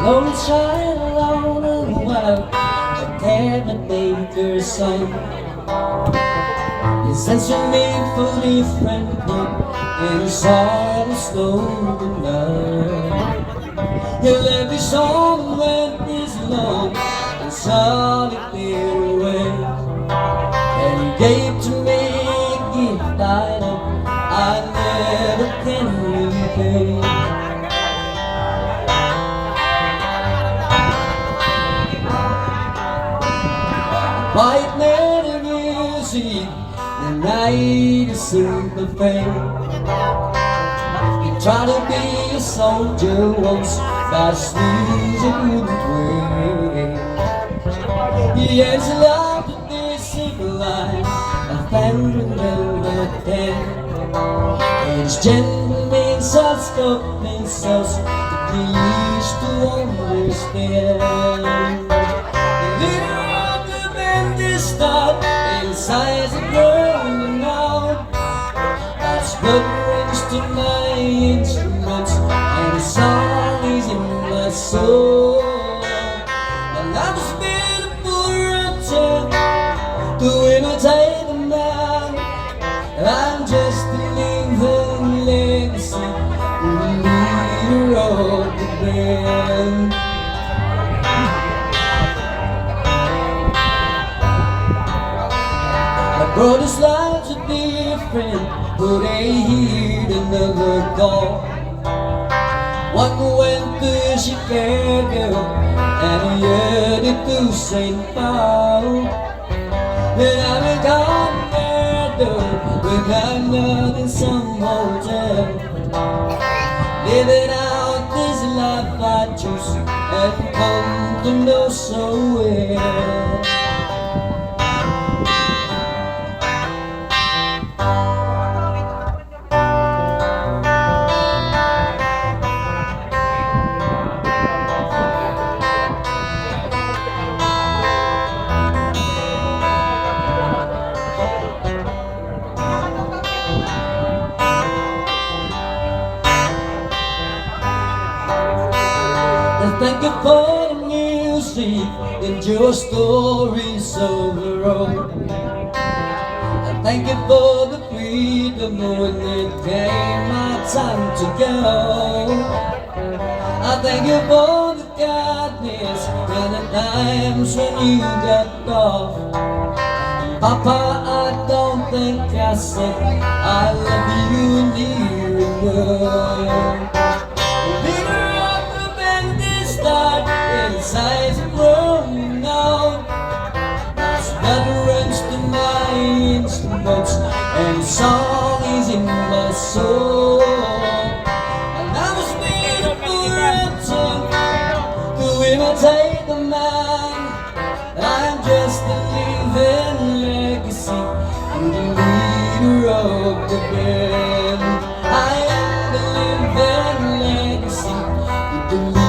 Only shine alone and wild, a caretaker's son. He sends you me for different look, and his heart is slowly numb. He left his home when he's alone and solitary away, and he gave to me a gift I never can repay. Quiet night and music, the night is simple fame. He tried to be a soldier once, but his music wouldn't wait. He has loved to this simple life, a thousand never can. And his gentle means us, God means us, to please to understand. Inside the growing out, that's blood runs to my instruments, and the song is in my soul. My life has been a poor attempt to imitate the man. I'm just a living legacy, the leader of the band. Brothers' lives are different, but they heard another call. One went to Chicago, and the other to St. Paul. Then I went on there, though, when I'm not in some hotel, living out this life I choose and come to know so well. Thank you for the music and your stories of the road. I thank you for the freedom when it came my time to go. I thank you for the kindness and the times when you got off. Papa, I don't think I said I love you near enough. Inside the growing out, that's blood runs to my instruments, and the song is in my soul. And I was made a poor attempt to imitate the man. I'm just a living legacy, the leader of the band. I am the living legacy, the leader.